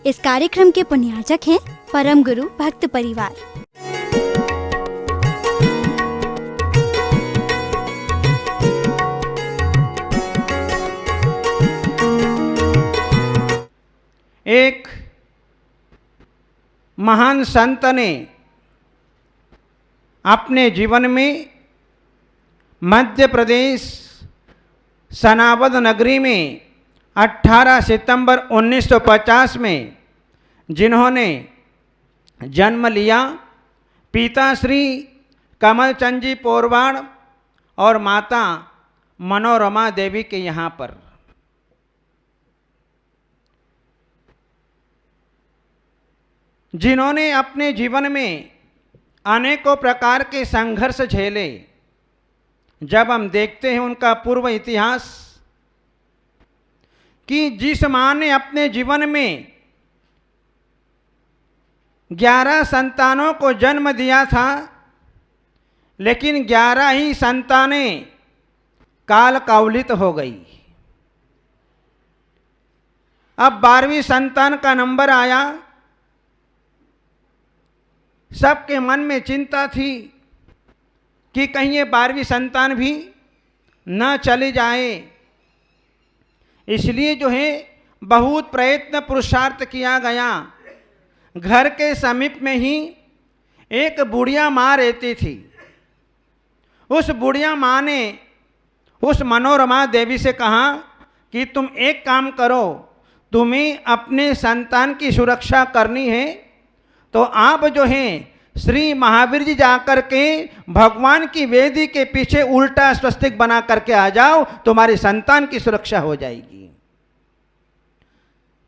इस कार्यक्रम के पुण्यार्चक हैं परम गुरु भक्त परिवार। एक महान संत ने अपने जीवन में मध्य प्रदेश सनावद नगरी में 18 सितंबर 1950 में जिन्होंने जन्म लिया, पिता श्री कमलचंद जी पोरवाड़ और माता मनोरमा देवी के यहाँ पर, जिन्होंने अपने जीवन में अनेकों प्रकार के संघर्ष झेले। जब हम देखते हैं उनका पूर्व इतिहास कि जिस मां ने अपने जीवन में 11 संतानों को जन्म दिया था, लेकिन 11 ही संतानें काल कवलित हो गई। अब 12वीं संतान का नंबर आया। सबके मन में चिंता थी कि कहीं ये 12वीं संतान भी न चली जाए। इसलिए जो है बहुत प्रयत्न पुरुषार्थ किया गया। घर के समीप में ही एक बुढ़िया माँ रहती थी। उस बुढ़िया माँ ने उस मनोरमा देवी से कहा कि तुम एक काम करो, तुम्हें अपने संतान की सुरक्षा करनी है तो आप जो हैं श्री महावीर जी जाकर के भगवान की वेदी के पीछे उल्टा स्वस्तिक बना करके आ जाओ, तुम्हारी संतान की सुरक्षा हो जाएगी।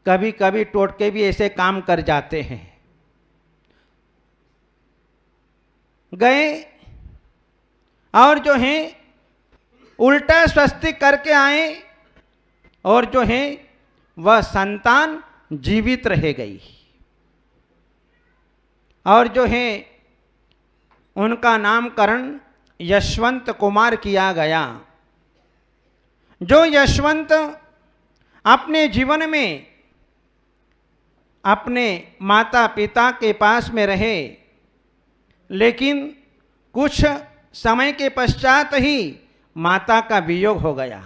कभी कभी टोटके भी ऐसे काम कर जाते हैं। गए और जो है उल्टा स्वस्तिक करके आए और जो है वह संतान जीवित रह गई। और जो है उनका नामकरण यशवंत कुमार किया गया। जो यशवंत अपने जीवन में अपने माता पिता के पास में रहे, लेकिन कुछ समय के पश्चात ही माता का वियोग हो गया।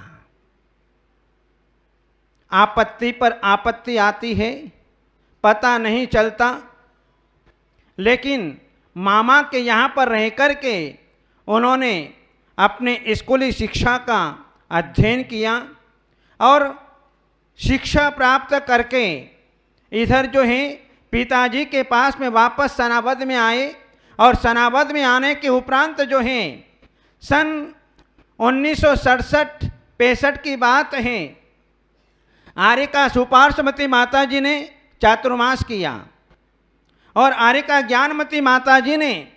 आपत्ति पर आपत्ति आती है, पता नहीं चलता। लेकिन मामा के यहाँ पर रह कर के उन्होंने अपने स्कूली शिक्षा का अध्ययन किया और शिक्षा प्राप्त करके इधर जो है पिताजी के पास में वापस सनावद में आए। और सनावद में आने के उपरांत जो है सन 1967-65 की बात है, आर्यका सुपार्श्वमती माता जी ने चातुर्मास किया और आर्यका ज्ञानमती माता जी ने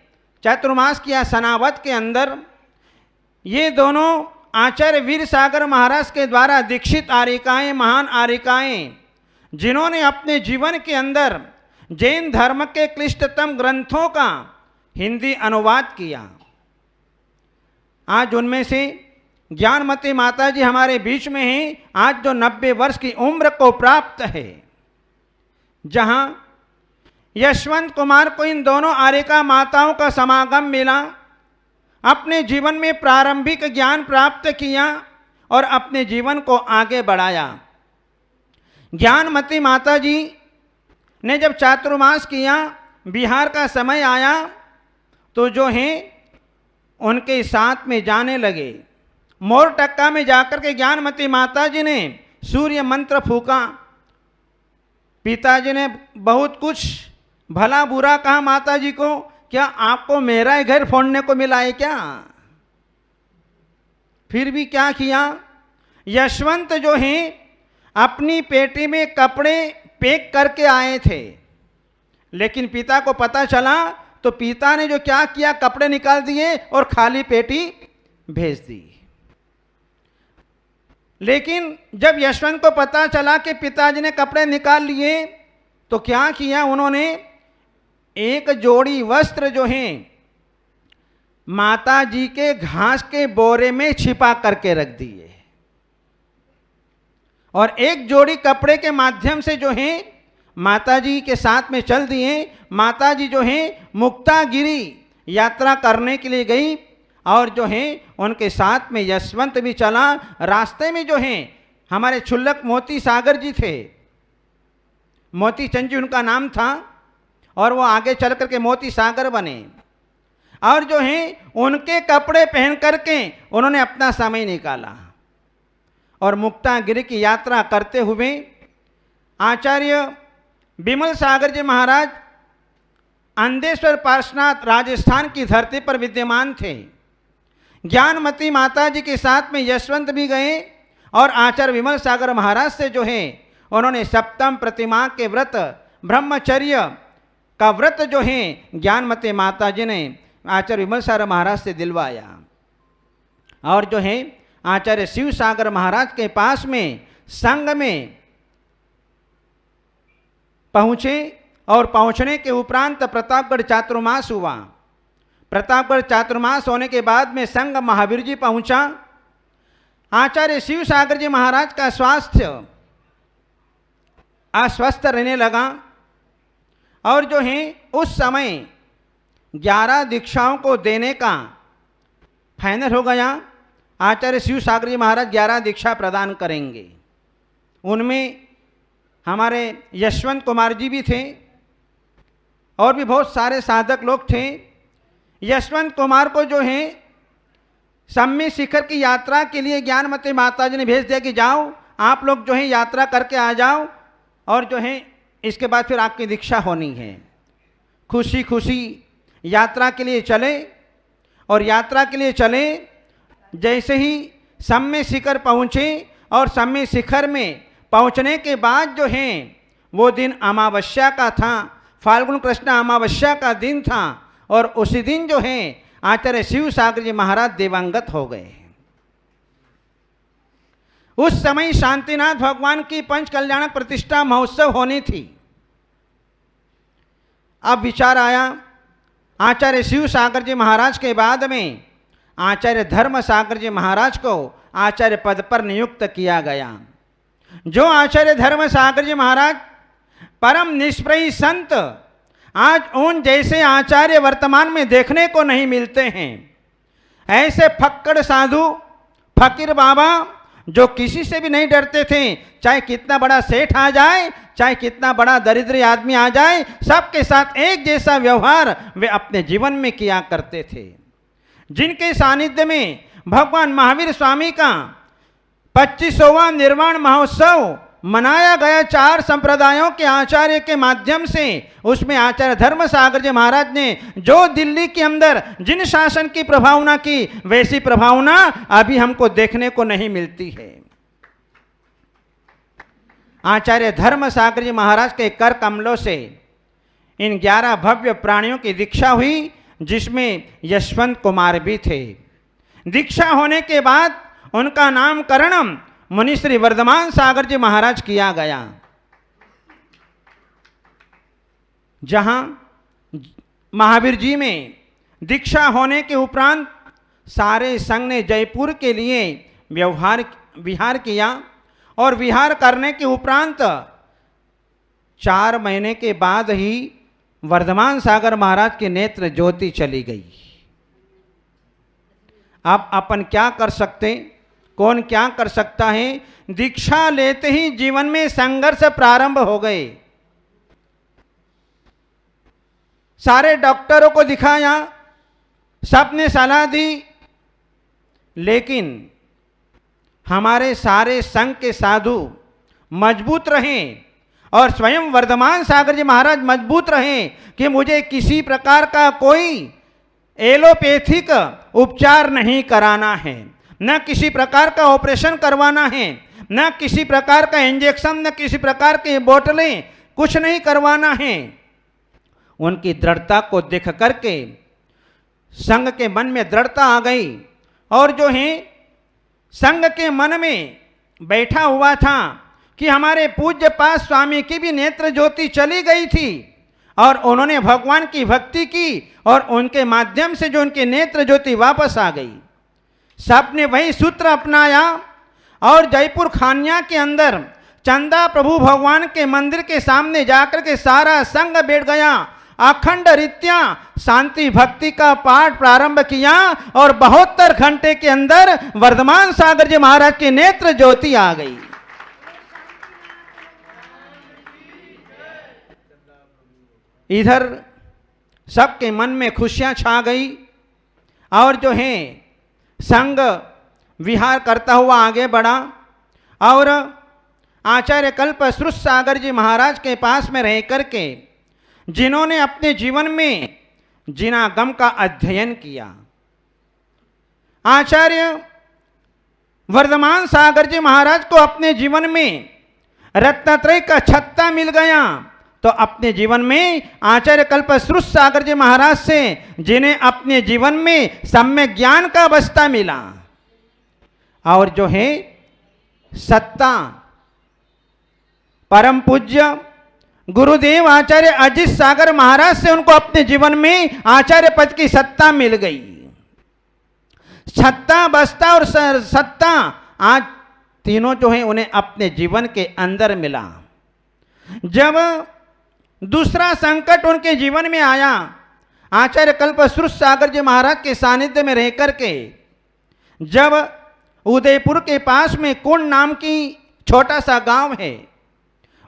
चातुर्मास किया सनावद के अंदर। ये दोनों आचार्य वीर सागर महाराज के द्वारा दीक्षित आर्यिकाएं, महान आर्यिकाएं, जिन्होंने अपने जीवन के अंदर जैन धर्म के क्लिष्टतम ग्रंथों का हिंदी अनुवाद किया। आज उनमें से ज्ञानमती माता जी हमारे बीच में हैं, आज जो 90 वर्ष की उम्र को प्राप्त है। जहां यशवंत कुमार को इन दोनों आर्यिका माताओं का समागम मिला, अपने जीवन में प्रारंभिक ज्ञान प्राप्त किया और अपने जीवन को आगे बढ़ाया। ज्ञानमती माता जी ने जब चातुर्मास किया, बिहार का समय आया, तो जो है उनके साथ में जाने लगे। मोरटक्का में जाकर के ज्ञानमती माता जी ने सूर्य मंत्र फूका। पिताजी ने बहुत कुछ भला बुरा कहा माता जी को, क्या आपको मेरा ही घर फोड़ने को मिला है क्या? फिर भी क्या किया, यशवंत जो है अपनी पेटी में कपड़े पैक करके आए थे, लेकिन पिता को पता चला तो पिता ने जो क्या किया, कपड़े निकाल दिए और खाली पेटी भेज दी। लेकिन जब यशवंत को पता चला कि पिताजी ने कपड़े निकाल लिए तो क्या किया, उन्होंने एक जोड़ी वस्त्र जो हैं माता जी के घास के बोरे में छिपा करके रख दिए और एक जोड़ी कपड़े के माध्यम से जो है माताजी के साथ में चल दिए। माताजी जो हैं मुक्तागिरी यात्रा करने के लिए गई और जो है उनके साथ में यशवंत भी चला। रास्ते में जो हैं हमारे क्षुल्लक मोती सागर जी थे, मोती चंद जी उनका नाम था, और वो आगे चल करके मोती सागर बने। और जो है उनके कपड़े पहन करके उन्होंने अपना समय निकाला और मुक्तागिरी की यात्रा करते हुए आचार्य विमल सागर जी महाराज अंधेश्वर पार्श्वनाथ राजस्थान की धरती पर विद्यमान थे। ज्ञानमती माता जी के साथ में यशवंत भी गए और आचार्य विमल सागर महाराज से जो है उन्होंने सप्तम प्रतिमा के व्रत ब्रह्मचर्य का व्रत जो है ज्ञानमती माता जी ने आचार्य विमल सागर महाराज से दिलवाया। और जो है आचार्य शिव सागर महाराज के पास में संग में पहुँचे और पहुँचने के उपरांत प्रतापगढ़ चातुर्मास हुआ। प्रतापगढ़ चातुर्मास होने के बाद में संग महावीर जी पहुँचा। आचार्य शिव सागर जी महाराज का स्वास्थ्य अस्वस्थ रहने लगा और जो है उस समय 11 दीक्षाओं को देने का फाइनल हो गया। आचार्य शिव सागर जी महाराज 11 दीक्षा प्रदान करेंगे। उनमें हमारे यशवंत कुमार जी भी थे और भी बहुत सारे साधक लोग थे। यशवंत कुमार को जो है सम्मी शिखर की यात्रा के लिए ज्ञानमती माता जी ने भेज दिया कि जाओ आप लोग जो है यात्रा करके आ जाओ और जो है इसके बाद फिर आपकी दीक्षा होनी है। खुशी खुशी यात्रा के लिए चले और यात्रा के लिए चले। जैसे ही सम्मी शिखर पहुँचे और सम्मी शिखर में पहुँचने के बाद जो है वो दिन अमावस्या का था, फाल्गुन कृष्ण अमावस्या का दिन था और उसी दिन जो है आचार्य शिव सागर जी महाराज दिवंगत हो गए। उस समय शांतिनाथ भगवान की पंच कल्याणक प्रतिष्ठा महोत्सव होनी थी। अब विचार आया आचार्य शिव सागर जी महाराज के बाद में आचार्य धर्म सागर जी महाराज को आचार्य पद पर नियुक्त किया गया। जो आचार्य धर्म सागर जी महाराज परम निष्प्रयी संत, आज उन जैसे आचार्य वर्तमान में देखने को नहीं मिलते हैं। ऐसे फक्कड़ साधु फकीर बाबा जो किसी से भी नहीं डरते थे, चाहे कितना बड़ा सेठ आ जाए, चाहे कितना बड़ा दरिद्र आदमी आ जाए, सबके साथ एक जैसा व्यवहार वे अपने जीवन में किया करते थे। जिनके सानिध्य में भगवान महावीर स्वामी का 25वां निर्वाण महोत्सव मनाया गया 4 संप्रदायों के आचार्य के माध्यम से, उसमें आचार्य धर्म सागर जी महाराज ने जो दिल्ली के अंदर जिन शासन की प्रभावना की, वैसी प्रभावना अभी हमको देखने को नहीं मिलती है। आचार्य धर्म सागर जी महाराज के कर कमलों से इन 11 भव्य प्राणियों की दीक्षा हुई, जिसमें यशवंत कुमार भी थे। दीक्षा होने के बाद उनका नामकरण मुनि श्री वर्धमान सागर जी महाराज किया गया। जहां महावीर जी में दीक्षा होने के उपरांत सारे संघ ने जयपुर के लिए विहार किया और विहार करने के उपरांत 4 महीने के बाद ही वर्धमान सागर महाराज की नेत्र ज्योति चली गई। अब अपन क्या कर सकते, कौन क्या कर सकता है? दीक्षा लेते ही जीवन में संघर्ष प्रारंभ हो गए। सारे डॉक्टरों को दिखाया, सबने सलाह दी, लेकिन हमारे सारे संघ के साधु मजबूत रहें और स्वयं वर्धमान सागर जी महाराज मजबूत रहें कि मुझे किसी प्रकार का कोई एलोपैथिक उपचार नहीं कराना है, न किसी प्रकार का ऑपरेशन करवाना है, न किसी प्रकार का इंजेक्शन, न किसी प्रकार की बोतलें, कुछ नहीं करवाना है। उनकी दृढ़ता को देख करके संघ के मन में दृढ़ता आ गई और जो है संघ के मन में बैठा हुआ था कि हमारे पूज्य पास स्वामी की भी नेत्र ज्योति चली गई थी और उन्होंने भगवान की भक्ति की और उनके माध्यम से जो उनकी नेत्र ज्योति वापस आ गई। सबने वही सूत्र अपनाया और जयपुर खानिया के अंदर चंदा प्रभु भगवान के मंदिर के सामने जाकर के सारा संग बैठ गया। अखंड रीत्या शांति भक्ति का पाठ प्रारंभ किया और 72 घंटे के अंदर वर्धमान सागर जी महाराज की नेत्र ज्योति आ गई। इधर सबके मन में खुशियां छा गई और जो है संग विहार करता हुआ आगे बढ़ा और आचार्य कल्पश्रुत सागर जी महाराज के पास में रह करके जिन्होंने अपने जीवन में जिनागम का अध्ययन किया, आचार्य वर्धमान सागर जी महाराज को अपने जीवन में रत्नत्रय का छत्ता मिल गया, तो अपने जीवन में आचार्य कल्पश्रुत सागर जी महाराज से जिन्हें अपने जीवन में सम्यक ज्ञान का बस्ता मिला और जो है सत्ता परम पूज्य गुरुदेव आचार्य अजित सागर महाराज से उनको अपने जीवन में आचार्य पद की सत्ता मिल गई। छत्ता बस्ता और सत्ता आज तीनों जो है उन्हें अपने जीवन के अंदर मिला। जब दूसरा संकट उनके जीवन में आया, आचार्य कल्पश्रुत सागर जी महाराज के सानिध्य में रह करके जब उदयपुर के पास में कुंड नाम की छोटा सा गांव है,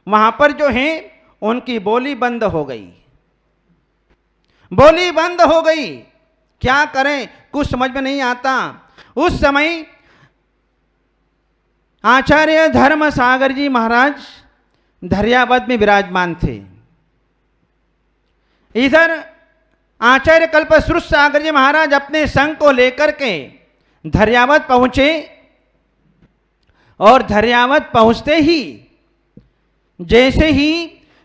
वहां पर जो है उनकी बोली बंद हो गई। बोली बंद हो गई, क्या करें कुछ समझ में नहीं आता। उस समय आचार्य धर्म सागर जी महाराज धैर्यावद में विराजमान थे। इधर आचार्य कल्पश्रुत सागर जी महाराज अपने संघ को लेकर के धैर्यावद पहुंचे और धैर्यावद पहुंचते ही जैसे ही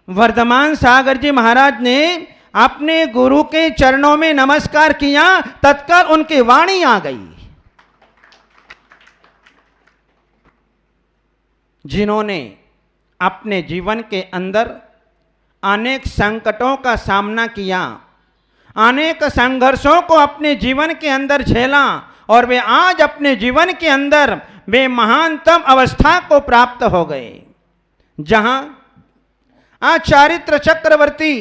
वर्धमान सागर जी महाराज ने अपने गुरु के चरणों में नमस्कार किया, तत्काल उनकी वाणी आ गई। जिन्होंने अपने जीवन के अंदर अनेक संकटों का सामना किया, अनेक संघर्षों को अपने जीवन के अंदर झेला और वे आज अपने जीवन के अंदर वे महानतम अवस्था को प्राप्त हो गए, जहां आचार्य चक्रवर्ती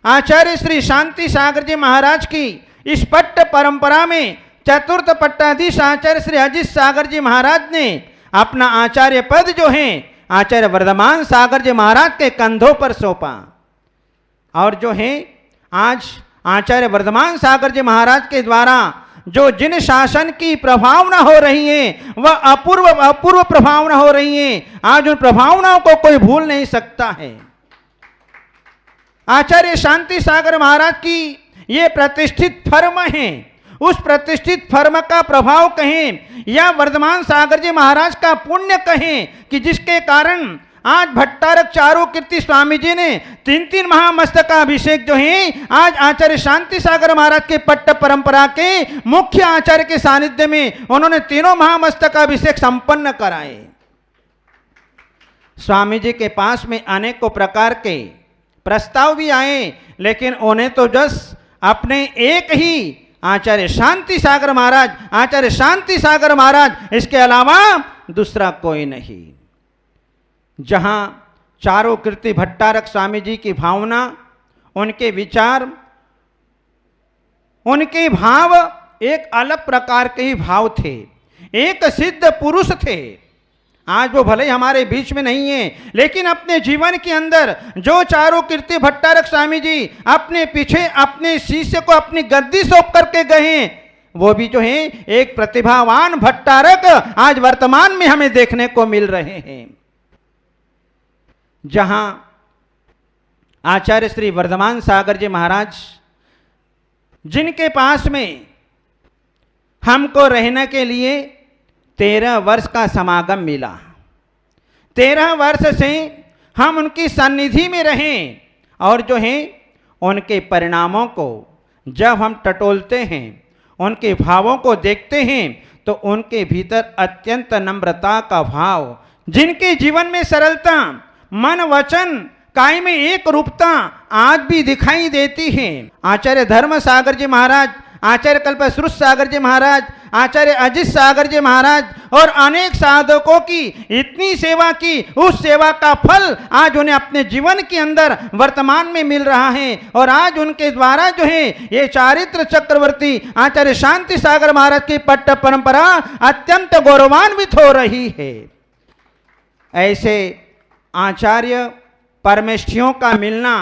आचार्य श्री शांति सागर जी महाराज की इस पट्ट परंपरा में चतुर्थ पट्टाधीश आचार्य श्री अजित सागर जी महाराज ने अपना आचार्य पद जो है आचार्य वर्धमान सागर जी महाराज के कंधों पर सौंपा। और जो है आज आचार्य वर्धमान सागर जी महाराज के द्वारा जो जिन शासन की प्रभावना हो रही है वह अपूर्व प्रभावना हो रही है, आज उन प्रभावनाओं को कोई भूल नहीं सकता है। आचार्य शांति सागर महाराज की ये प्रतिष्ठित फर्म है, उस प्रतिष्ठित फर्म का प्रभाव कहें या वर्धमान सागर जी महाराज का पुण्य कहें कि जिसके कारण आज भट्टारक चारू कीर्ति स्वामी जी ने 3 महामस्तकाभिषेक जो है आज आचार्य शांति सागर महाराज के पट्ट परंपरा के मुख्य आचार्य के सानिध्य में उन्होंने 3 महामस्तकाभिषेक संपन्न कराए। स्वामी जी के पास में अनेकों प्रकार के प्रस्ताव भी आए, लेकिन उन्हें तो जस अपने एक ही आचार्य शांति सागर महाराज, आचार्य शांति सागर महाराज, इसके अलावा दूसरा कोई नहीं। जहां चारों कीर्ति भट्टारक स्वामी जी की भावना, उनके विचार, उनके भाव एक अलग प्रकार के ही भाव थे, एक सिद्ध पुरुष थे। आज वो भले हमारे बीच में नहीं है, लेकिन अपने जीवन के अंदर जो चारों कीर्ति भट्टारक स्वामी जी अपने पीछे अपने शिष्य को अपनी गद्दी सौंप करके गए, वो भी जो है एक प्रतिभावान भट्टारक आज वर्तमान में हमें देखने को मिल रहे हैं। जहां आचार्य श्री वर्धमान सागर जी महाराज, जिनके पास में हमको रहने के लिए 13 वर्ष का समागम मिला, 13 वर्ष से हम उनकी सन्निधि में रहें और जो है उनके परिणामों को जब हम टटोलते हैं, उनके भावों को देखते हैं, तो उनके भीतर अत्यंत नम्रता का भाव, जिनके जीवन में सरलता, मन वचन काय में एक रूपता आज भी दिखाई देती है। आचार्य धर्म सागर जी महाराज, आचार्य कल्पश्रुत सागर जी महाराज, आचार्य अजित सागर जी महाराज और अनेक साधकों की इतनी सेवा की, उस सेवा का फल आज उन्हें अपने जीवन के अंदर वर्तमान में मिल रहा है। और आज उनके द्वारा जो है ये चारित्र चक्रवर्ती आचार्य शांति सागर महाराज की पट्ट परंपरा अत्यंत गौरवान्वित हो रही है। ऐसे आचार्य परमेष्ठियों का मिलना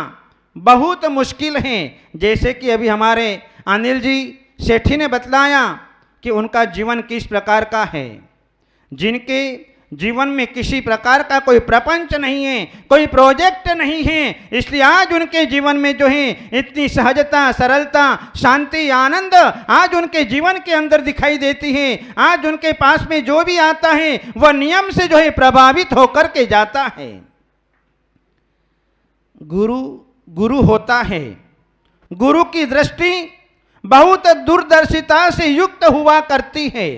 बहुत मुश्किल है। जैसे कि अभी हमारे अनिल जी सेठी ने बतलाया कि उनका जीवन किस प्रकार का है, जिनके जीवन में किसी प्रकार का कोई प्रपंच नहीं है, कोई प्रोजेक्ट नहीं है, इसलिए आज उनके जीवन में जो है इतनी सहजता, सरलता, शांति, आनंद आज उनके जीवन के अंदर दिखाई देती है। आज उनके पास में जो भी आता है वह नियम से जो है प्रभावित होकर के जाता है। गुरु होता है, गुरु की दृष्टि बहुत दूरदर्शिता से युक्त हुआ करती है।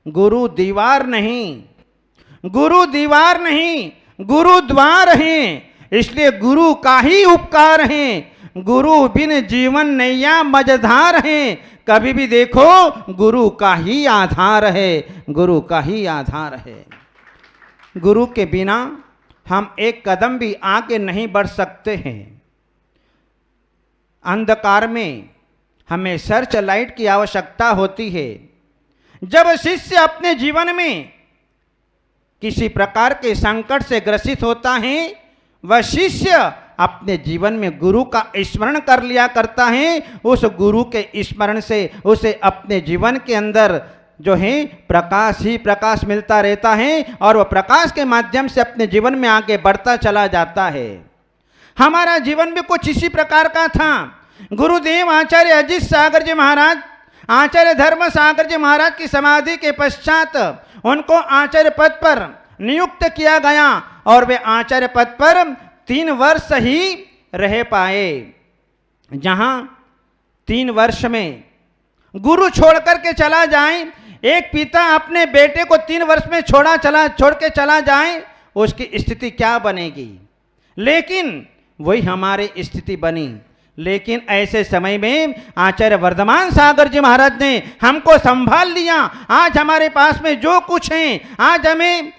गुरु दीवार नहीं, गुरु दीवार नहीं, गुरु द्वार हैं। इसलिए गुरु का ही उपकार है। गुरु बिन जीवन नैया मझधार है। कभी भी देखो गुरु का ही आधार है, गुरु का ही आधार है। गुरु के बिना हम एक कदम भी आगे नहीं बढ़ सकते हैं। अंधकार में हमें सर्च लाइट की आवश्यकता होती है। जब शिष्य अपने जीवन में किसी प्रकार के संकट से ग्रसित होता है, वह शिष्य अपने जीवन में गुरु का स्मरण कर लिया करता है। उस गुरु के स्मरण से उसे अपने जीवन के अंदर जो है प्रकाश ही प्रकाश मिलता रहता है और वह प्रकाश के माध्यम से अपने जीवन में आगे बढ़ता चला जाता है। हमारा जीवन भी कुछ इसी प्रकार का था। गुरुदेव आचार्य अजित सागर जी महाराज, आचार्य धर्म सागर जी महाराज की समाधि के पश्चात उनको आचार्य पद पर नियुक्त किया गया और वे आचार्य पद पर 3 वर्ष ही रह पाए। जहां 3 वर्ष में गुरु छोड़ करके चला जाए, एक पिता अपने बेटे को 3 वर्ष में छोड़ के चला जाए, उसकी स्थिति क्या बनेगी। लेकिन वही हमारी स्थिति बनी। लेकिन ऐसे समय में आचार्य वर्धमान सागर जी महाराज ने हमको संभाल लिया। आज हमारे पास में जो कुछ है, आज हमें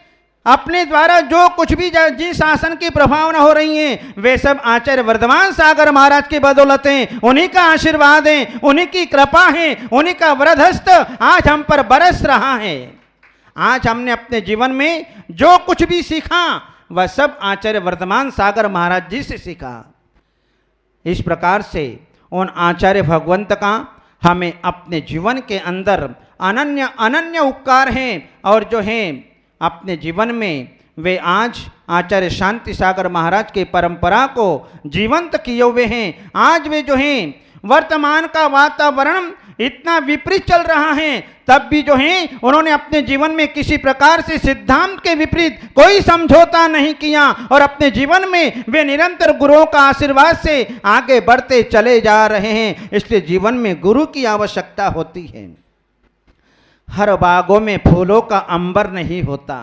अपने द्वारा जो कुछ भी जिस शासन की प्रभावना हो रही है, वे सब आचार्य वर्धमान सागर महाराज की बदौलत हैं। उन्हीं का आशीर्वाद है, उन्हीं की कृपा है, उन्हीं का वरदहस्त आज हम पर बरस रहा है। आज हमने अपने जीवन में जो कुछ भी सीखा वह सब आचार्य वर्धमान सागर महाराज जी से सीखा। इस प्रकार से उन आचार्य भगवंत का हमें अपने जीवन के अंदर अनन्य अनन्य उपकार हैं। और जो हैं अपने जीवन में वे आज आचार्य शांति सागर महाराज की परंपरा को जीवंत किए हुए हैं। आज वे जो हैं वर्तमान का वातावरण इतना विपरीत चल रहा है, तब भी जो है उन्होंने अपने जीवन में किसी प्रकार से सिद्धांत के विपरीत कोई समझौता नहीं किया और अपने जीवन में वे निरंतर गुरुओं का आशीर्वाद से आगे बढ़ते चले जा रहे हैं। इसलिए जीवन में गुरु की आवश्यकता होती है। हर बागों में फूलों का अंबर नहीं होता,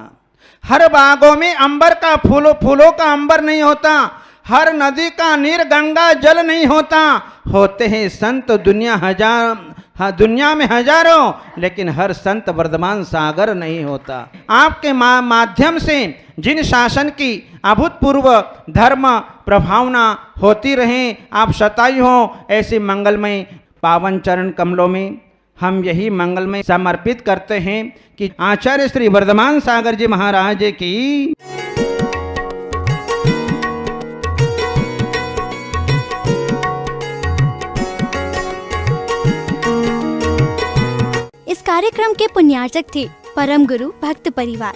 हर बागों में अंबर का फूलों का अंबर नहीं होता, हर नदी का नीर गंगा जल नहीं होता। होते हैं संत दुनिया में हजारों, लेकिन हर संत वर्धमान सागर नहीं होता। आपके माध्यम से जिन शासन की अभूतपूर्व धर्म प्रभावना होती रहे, आप शतायु हो। ऐसे मंगलमय पावन चरण कमलों में हम यही मंगलमय समर्पित करते हैं कि आचार्य श्री वर्धमान सागर जी महाराज की इस कार्यक्रम के पुण्यार्चक थे परम गुरु भक्त परिवार।